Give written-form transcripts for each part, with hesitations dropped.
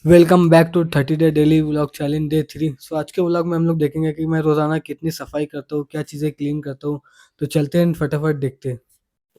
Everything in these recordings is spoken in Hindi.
Welcome back to 30 day daily vlog challenge day 3। So आज के व्लॉग में हम लोग देखेंगे कि मैं रोजाना कितनी सफाई करता हूँ, क्या चीजें क्लीन करता हूँ। तो चलते हैं फटाफट देखते हैं।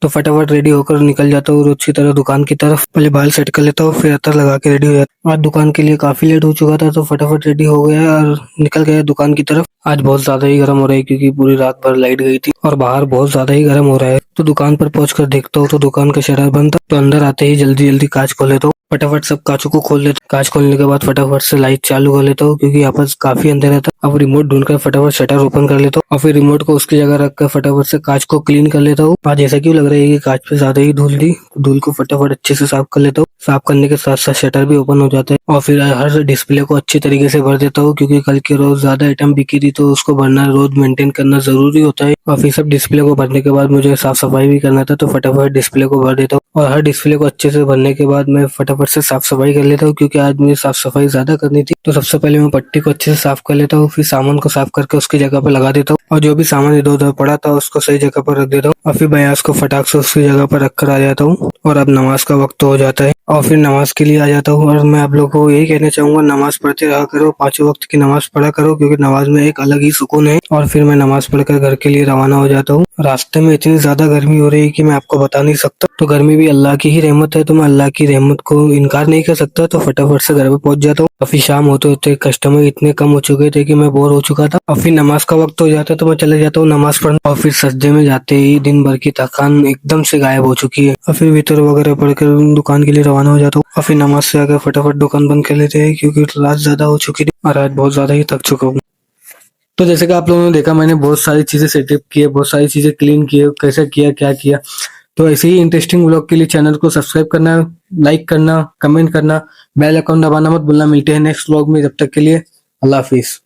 तो फटाफट रेडी होकर निकल जाता हूँ रोज की तरह दुकान की तरफ। पहले बाल सेट कर लेता हूँ, फिर अतर लगा के रेडी हो जाता हूँ। आज दुकान के लिए काफी लेट हो चुका था, तो फटाफट रेडी हो गया और निकल गया दुकान की तरफ। आज बहुत ज्यादा ही गर्म हो रहा है क्योंकि पूरी रात भर लाइट गई थी और बाहर बहुत ज्यादा ही गर्म हो रहा है। तो दुकान पर पहुंचकर देखता हूँ तो दुकान का शटर बंद था। तो अंदर आते ही जल्दी जल्दी कांच खोल लेता हूँ। फटाफट सब कांचों को खोल लेता हूँ। कांच खोलने के बाद फटाफट से लाइट चालू कर लेता हूँ क्योंकि यहाँ पर काफी अंधेरा था। अब रिमोट ढूंढकर फटाफट शटर ओपन कर लेता हूँ और फिर रिमोट को उसकी जगह रखकर फटाफट से कांच को क्लीन कर लेता हूँ। आज ऐसा क्यों लग रहा है कि कांच पे ज्यादा ही धूल थी, तो धूल को फटाफट अच्छे से साफ कर लेता हूँ। साफ करने के साथ साथ शटर भी ओपन हो जाता है और फिर हर डिस्प्ले को अच्छी तरीके से भर देता हूँ क्योंकि कल के रोज ज्यादा आइटम बिकी थी, तो उसको भरना रोज मेंटेन करना जरूरी होता है। और फिर सब डिस्प्ले को भरने के बाद मुझे साफ सफाई भी करना था, तो फटाफट डिस्प्ले को भर देता हूँ। और हर डिस्प्ले को अच्छे से भरने के बाद मैं फटाफट से साफ सफाई कर लेता हूँ क्योंकि आज मुझे साफ सफाई ज्यादा करनी थी। तो सबसे पहले मैं पट्टी को अच्छे से साफ कर लेता हूँ, फिर सामान को साफ करके उसकी जगह पर लगा देता हूँ और जो भी सामान इधर उधर पड़ा था उसको सही जगह पर रख देता हूँ और फिर बयास को फटाक से उसकी जगह पर रख कर आ जाता हूँ। और अब नमाज का वक्त हो जाता है और फिर नमाज के लिए आ जाता हूँ। और मैं आप लोगों को यही कहना चाहूंगा, नमाज पढ़ते रहा करो, पांचों वक्त की नमाज पढ़ा करो क्योंकि नमाज में एक अलग ही सुकून है। और फिर मैं नमाज पढ़कर घर के लिए रवाना हो जाता हूँ। रास्ते में इतनी ज्यादा गर्मी हो रही है कि मैं आपको बता नहीं सकता। तो गर्मी भी अल्लाह की ही रहमत है, तो मैं अल्लाह की रहमत को इनकार नहीं कर सकता। तो फटाफट से घर पे पहुंच जाता हूँ। काफी शाम होते होते कस्टमर इतने कम हो चुके थे कि मैं बोर हो चुका था और फिर नमाज का वक्त हो जाता है, तो मैं चले जाता हूँ नमाज पढ़ने। और फिर सज्जे में जाते ही दिन भर की थकान एकदम से गायब हो चुकी है और फिर वितर वगैरह पढ़कर दुकान के लिए रवाना हो जाता हूँ। और फिर नमाज से आकर फटाफट दुकान बंद कर लेते हैं क्योंकि रात ज्यादा हो चुकी थी और आज बहुत ज्यादा ही थक चुका हूँ। तो जैसे कि आप लोगों ने देखा, मैंने बहुत सारी चीजें सेटअप की है, बहुत सारी चीजें क्लीन की है, कैसे किया क्या किया। तो ऐसे ही इंटरेस्टिंग व्लॉग के लिए चैनल को सब्सक्राइब करना, लाइक करना, कमेंट करना, बेल आइकन दबाना मत भूलना। मिलते हैं नेक्स्ट व्लॉग में, जब तक के लिए अल्लाह हाफिज।